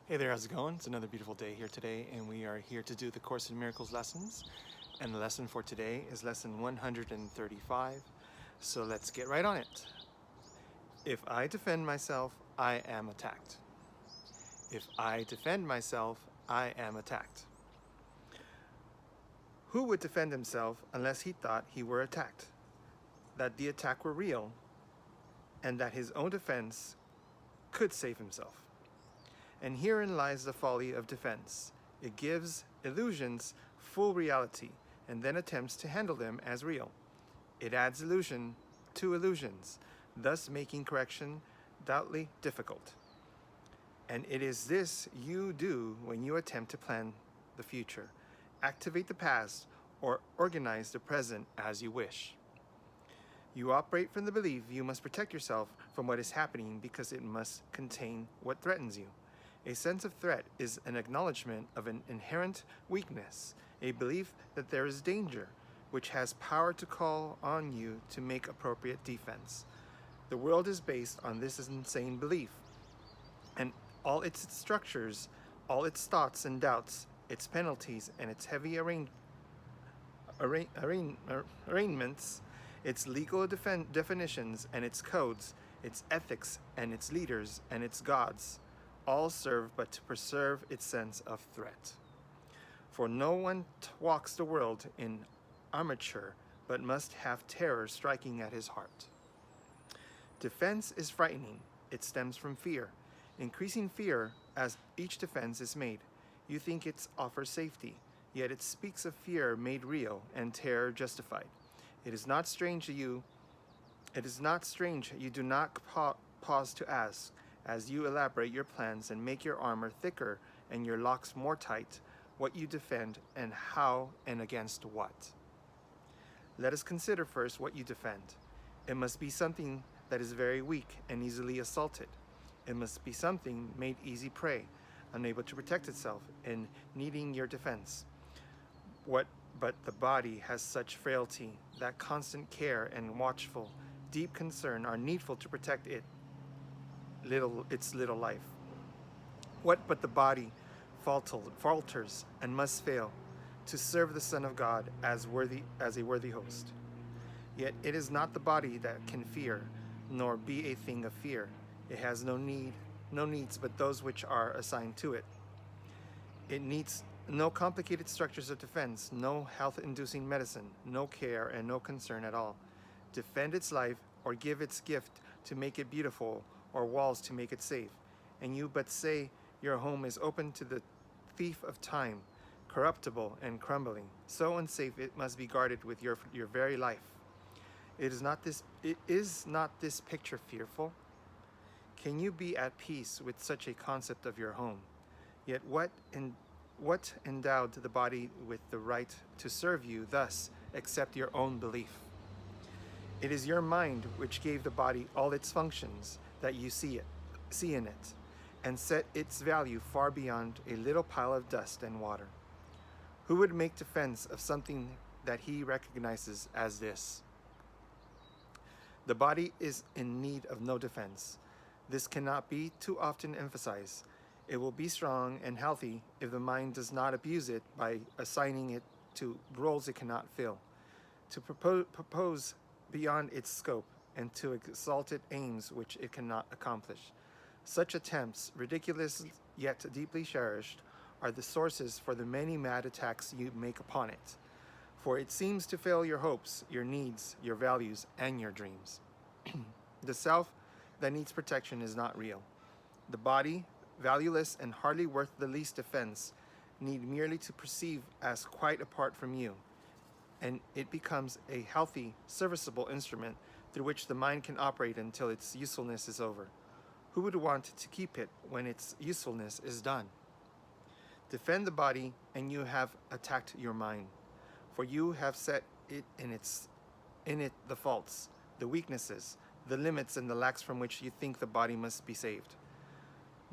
Hey there, how's it going? It's another beautiful day here today, and we are here to do the Course in Miracles lessons. And the lesson for today is lesson 135. So let's get right on it. If I defend myself, I am attacked. If I defend myself, I am attacked. Who would defend himself unless he thought he were attacked? That the attack were real, and that his own defense could save himself. And herein lies the folly of defense. It gives illusions full reality and then attempts to handle them as real. It adds illusion to illusions, thus making correction doubtly difficult. And it is this you do when you attempt to plan the future, activate the past, or organize the present as you wish. You operate from the belief you must protect yourself from what is happening because it must contain what threatens you. A sense of threat is an acknowledgement of an inherent weakness, a belief that there is danger, which has power to call on you to make appropriate defense. The world is based on this insane belief, and all its structures, all its thoughts and doubts, its penalties, and its heavy arraignments, its legal definitions and its codes, its ethics and its leaders and its gods, all serve but to preserve its sense of threat. For no one walks the world in armature, but must have terror striking at his heart. Defense is frightening. It stems from fear. Increasing fear as each defense is made. You think it offers safety, yet it speaks of fear made real and terror justified. It is not strange you do not pause to ask, as you elaborate your plans and make your armor thicker and your locks more tight, what you defend and how and against what. Let us consider first what you defend. It must be something that is very weak and easily assaulted. It must be something made easy prey, unable to protect itself and needing your defense. But the body has such frailty that constant care and watchful, deep concern are needful to protect its little life. What but the body falters and must fail to serve the Son of God as a worthy host. Yet it is not the body that can fear, nor be a thing of fear. It has no needs but those which are assigned to it. It needs no complicated structures of defense, no health-inducing medicine, no care and no concern at all. Defend its life or give its gift to make it beautiful or walls to make it safe. And you but say your home is open to the thief of time, corruptible and crumbling. So unsafe it must be guarded with your very life. Is not this picture fearful? Can you be at peace with such a concept of your home? Yet what endowed the body with the right to serve you thus, except your own belief? It is your mind which gave the body all its functions that you see in it, and set its value far beyond a little pile of dust and water. Who would make defense of something that he recognizes as this? The body is in need of no defense. This cannot be too often emphasized. It will be strong and healthy if the mind does not abuse it by assigning it to roles it cannot fill, to propose beyond its scope, and to exalted aims which it cannot accomplish. Such attempts, ridiculous yet deeply cherished, are the sources for the many mad attacks you make upon it. For it seems to fail your hopes, your needs, your values, and your dreams. The self that needs protection is not real. The body, valueless and hardly worth the least defense, need merely to perceive as quite apart from you, and it becomes a healthy, serviceable instrument through which the mind can operate until its usefulness is over. Who would want to keep it when its usefulness is done? Defend the body, and you have attacked your mind, for you have set it in it the faults, the weaknesses, the limits and the lacks from which you think the body must be saved.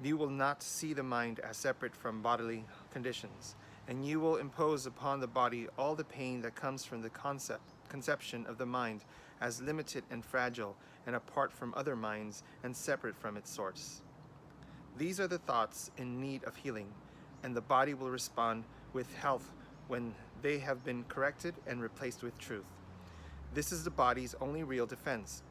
You will not see the mind as separate from bodily conditions, and you will impose upon the body all the pain that comes from the conception of the mind as limited and fragile and apart from other minds and separate from its source. These are the thoughts in need of healing, and the body will respond with health when they have been corrected and replaced with truth. This is the body's only real defense.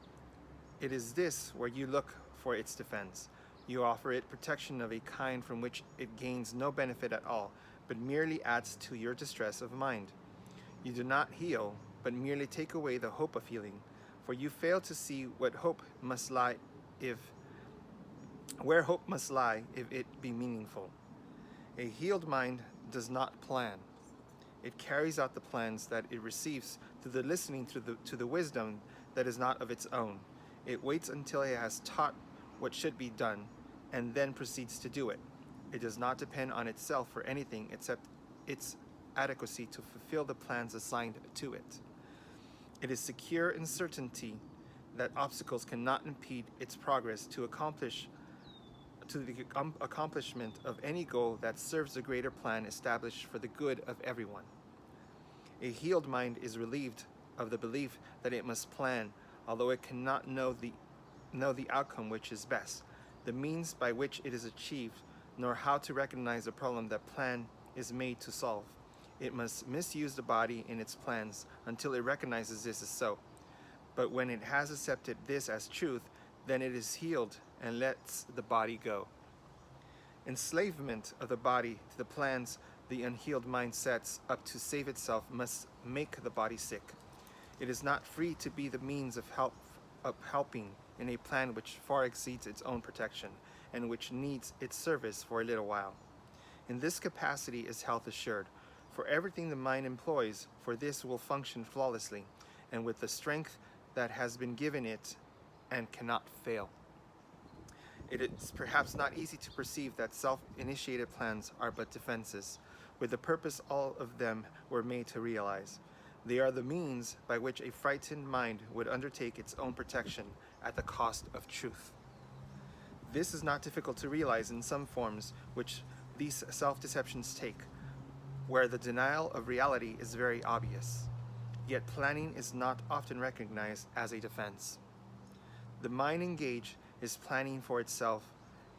It is this where you look for its defense. You offer it protection of a kind from which it gains no benefit at all, but merely adds to your distress of mind. You do not heal, but merely take away the hope of healing, for you fail to see what hope must lie if where hope must lie if it be meaningful. A healed mind does not plan. It carries out the plans that it receives through the listening to the wisdom that is not of its own. It waits until it has taught what should be done, and then proceeds to do it. It does not depend on itself for anything except its adequacy to fulfill the plans assigned to it. It is secure in certainty that obstacles cannot impede its progress to the accomplishment of any goal that serves the greater plan established for the good of everyone. A healed mind is relieved of the belief that it must plan, although it cannot know the outcome which is best, the means by which it is achieved, nor how to recognize the problem that plan is made to solve. It must misuse the body in its plans until it recognizes this as so. But when it has accepted this as truth, then it is healed and lets the body go. Enslavement of the body to the plans the unhealed mind sets up to save itself must make the body sick. It is not free to be the means of helping in a plan which far exceeds its own protection, and which needs its service for a little while. In this capacity is health assured, for everything the mind employs for this will function flawlessly, and with the strength that has been given it, and cannot fail. It is perhaps not easy to perceive that self-initiated plans are but defenses, with the purpose all of them were made to realize. They are the means by which a frightened mind would undertake its own protection at the cost of truth. This is not difficult to realize in some forms which these self-deceptions take, where the denial of reality is very obvious. Yet planning is not often recognized as a defense. The mind engaged is planning for itself,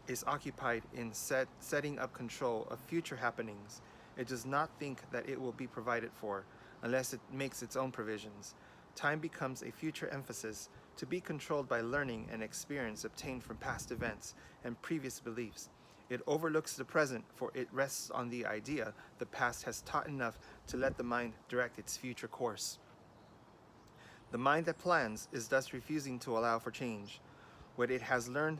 is occupied in setting up control of future happenings. It does not think that it will be provided for, unless it makes its own provisions. Time becomes a future emphasis, to be controlled by learning and experience obtained from past events and previous beliefs. It overlooks the present, for it rests on the idea the past has taught enough to let the mind direct its future course. The mind that plans is thus refusing to allow for change. What it has learned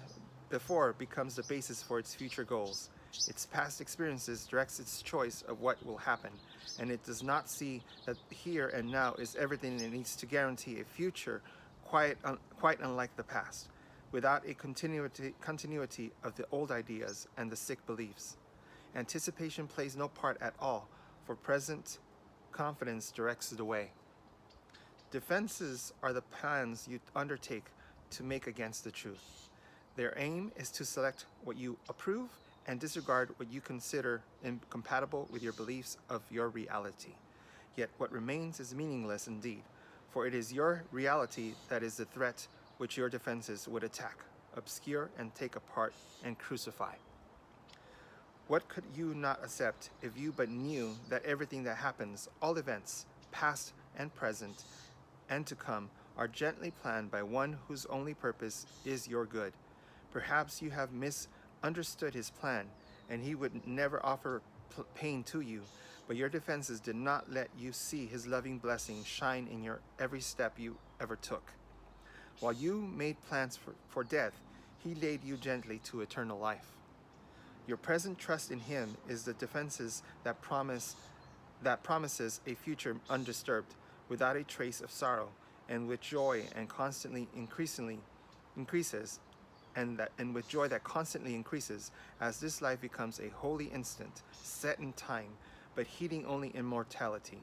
before becomes the basis for its future goals. Its past experiences directs its choice of what will happen, and it does not see that here and now is everything it needs to guarantee a future quite unlike the past, without a continuity of the old ideas and the sick beliefs. Anticipation plays no part at all, for present confidence directs the way. Defenses are the plans you undertake to make against the truth. Their aim is to select what you approve and disregard what you consider incompatible with your beliefs of your reality. Yet what remains is meaningless indeed, for it is your reality that is the threat which your defenses would attack, obscure, and take apart and crucify. What could you not accept if you but knew that everything that happens, all events, past and present, and to come, are gently planned by one whose only purpose is your good? Perhaps you have misunderstood his plan, and he would never offer pain to you, but your defenses did not let you see his loving blessing shine in your every step you ever took. While you made plans for death, he laid you gently to eternal life. Your present trust in him is the defenses that promises a future undisturbed, without a trace of sorrow, and with joy and constantly increases, and with joy that constantly increases, as this life becomes a holy instant, set in time, but heeding only immortality.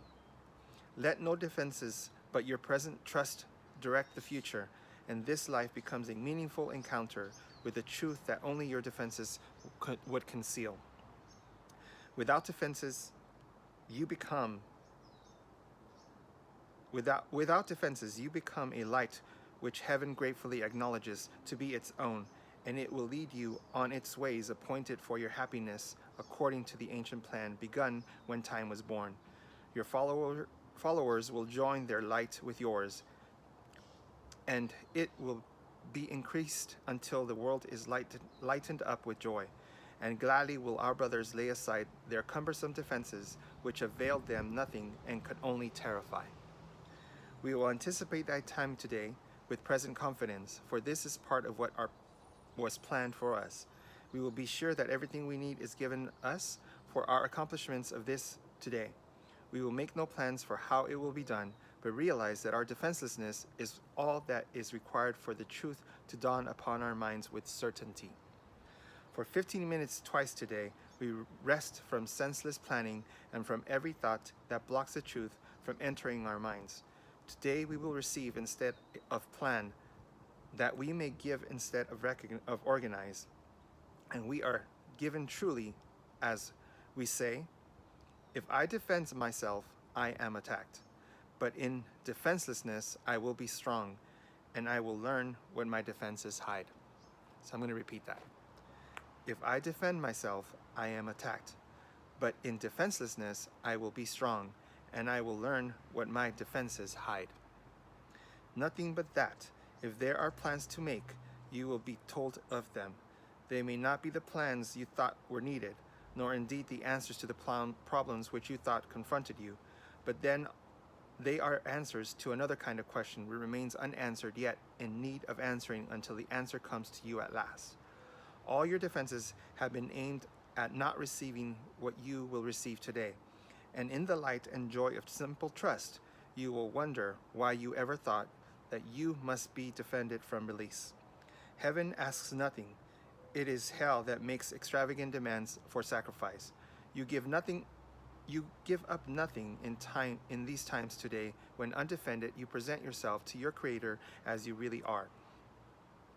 Let no defenses but your present trust direct the future, and this life becomes a meaningful encounter with the truth that only your defenses would conceal. Without defenses, you become a light which heaven gratefully acknowledges to be its own, and it will lead you on its ways appointed for your happiness according to the ancient plan begun when time was born. Your followers will join their light with yours, and it will be increased until the world is lightened up with joy. And gladly will our brothers lay aside their cumbersome defenses, which availed them nothing and could only terrify. We will anticipate that time today with present confidence, for this is part of what was planned for us. We will be sure that everything we need is given us for our accomplishments of this today. We will make no plans for how it will be done, but realize that our defenselessness is all that is required for the truth to dawn upon our minds with certainty. For 15 minutes twice today, we rest from senseless planning and from every thought that blocks the truth from entering our minds. Today we will receive instead of plan, that we may give instead of organize. And we are given truly, as we say, if I defend myself, I am attacked. But in defenselessness, I will be strong, and I will learn what my defenses hide. So I'm going to repeat that. If I defend myself, I am attacked. But in defenselessness, I will be strong, and I will learn what my defenses hide. Nothing but that. If there are plans to make, you will be told of them. They may not be the plans you thought were needed, nor indeed the answers to the problems which you thought confronted you, but then they are answers to another kind of question which remains unanswered yet in need of answering until the answer comes to you at last. All your defenses have been aimed at not receiving what you will receive today, and in the light and joy of simple trust, you will wonder why you ever thought that you must be defended from release. Heaven asks nothing. It is hell that makes extravagant demands for sacrifice. You give up nothing in these times today. When undefended, you present yourself to your Creator as you really are.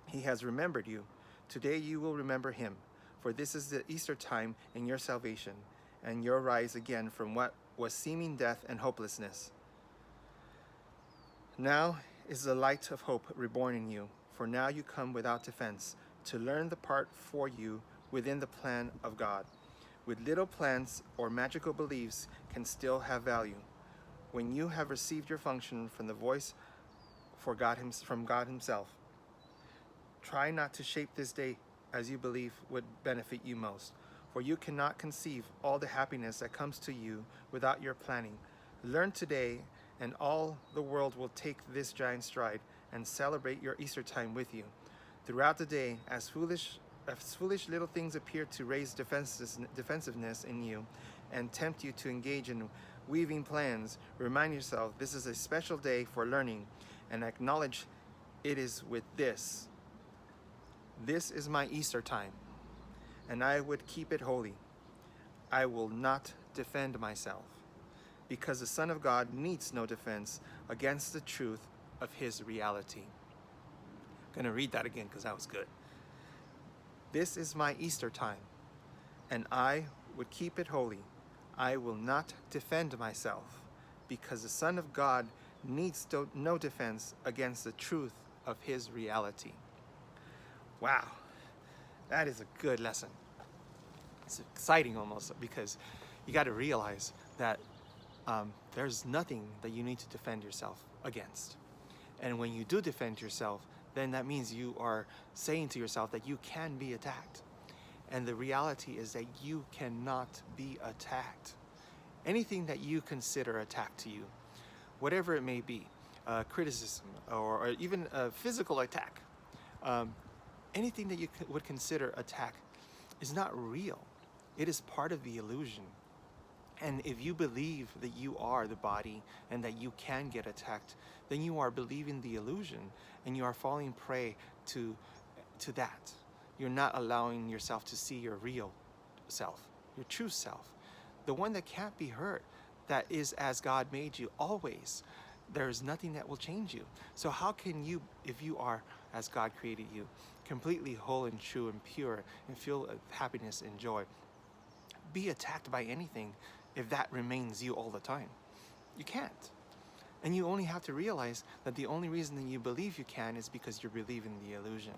He has remembered you. Today you will remember him, for this is the Easter time in your salvation, and your rise again from what was seeming death and hopelessness. Now is the light of hope reborn in you, for now you come without defense, to learn the part for you within the plan of God. With little plans or magical beliefs can still have value. When you have received your function from the voice from God himself, try not to shape this day as you believe would benefit you most, for you cannot conceive all the happiness that comes to you without your planning. Learn today, and all the world will take this giant stride and celebrate your Easter time with you. Throughout the day, as foolish little things appear to raise defensiveness in you and tempt you to engage in weaving plans, remind yourself this is a special day for learning, and acknowledge it is with this. This is my Easter time, and I would keep it holy. I will not defend myself, because the Son of God needs no defense against the truth of his reality. I'm going to read that again because that was good. This is my Easter time, and I would keep it holy. I will not defend myself, because the Son of God needs no defense against the truth of his reality. Wow, that is a good lesson. It's exciting almost, because you got to realize that there's nothing that you need to defend yourself against. And when you do defend yourself, then that means you are saying to yourself that you can be attacked. And the reality is that you cannot be attacked. Anything that you consider attack to you, whatever it may be, criticism or even a physical attack, anything that you would consider attack is not real. It is part of the illusion. And if you believe that you are the body and that you can get attacked, then you are believing the illusion and you are falling prey to that. You're not allowing yourself to see your real self, your true self, the one that can't be hurt, that is as God made you always. There is nothing that will change you. So how can you, if you are as God created you, completely whole and true and pure and filled with happiness and joy, be attacked by anything if that remains you all the time? You can't. And you only have to realize that the only reason that you believe you can is because you're believing the illusion.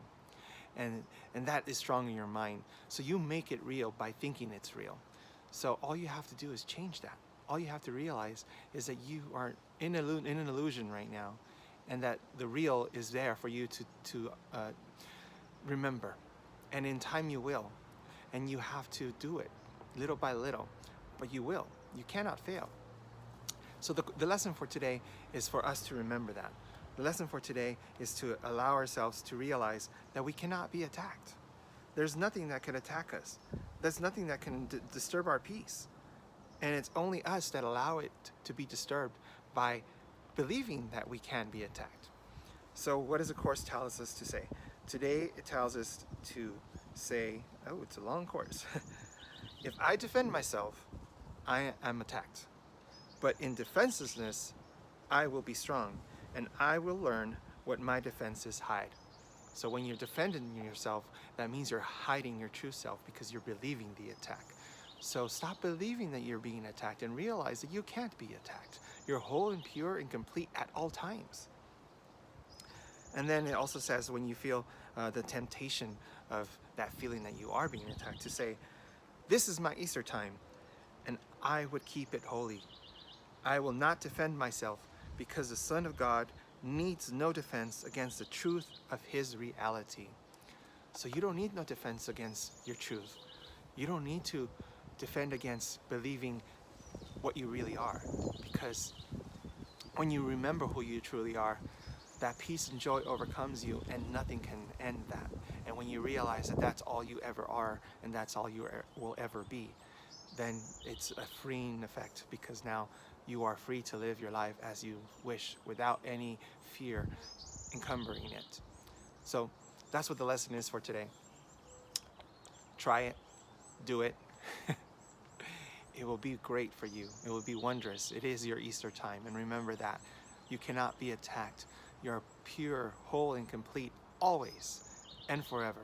and that is strong in your mind. So you make it real by thinking it's real. So all you have to do is change that. All you have to realize is that you are in an illusion right now, and that the real is there for you to remember. And in time you will. And you have to do it little by little, but you will. You cannot fail. So the lesson for today is for us to remember that. The lesson for today is to allow ourselves to realize that we cannot be attacked. There's nothing that can attack us. There's nothing that can disturb our peace. And it's only us that allow it to be disturbed by believing that we can be attacked. So what does the Course tell us to say? Today it tells us to say, oh, it's a long course. If I defend myself, I am attacked. But in defenselessness, I will be strong, and I will learn what my defenses hide. So when you're defending yourself, that means you're hiding your true self because you're believing the attack. So stop believing that you're being attacked and realize that you can't be attacked. You're whole and pure and complete at all times. And then it also says when you feel the temptation of that feeling that you are being attacked, to say, this is my Easter time, and I would keep it holy. I will not defend myself, because the Son of God needs no defense against the truth of his reality. So you don't need no defense against your truth. You don't need to defend against believing what you really are, because when you remember who you truly are, that peace and joy overcomes you, and nothing can end that. And when you realize that that's all you ever are, and that's all you will ever be, then it's a freeing effect, because now you are free to live your life as you wish without any fear encumbering it. So that's what the lesson is for today. Try it, do it. It will be great for you. It will be wondrous. It is your Easter time, and remember that you cannot be attacked. You're pure, whole, and complete always and forever.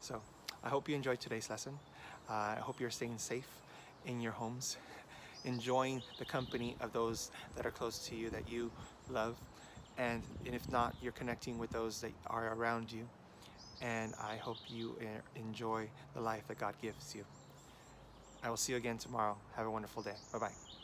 So I hope you enjoyed today's lesson. I hope you're staying safe in your homes, enjoying the company of those that are close to you that you love, and if not, you're connecting with those that are around you. And I hope you enjoy the life that God gives you. I will see you again tomorrow. Have a wonderful day. Bye-bye.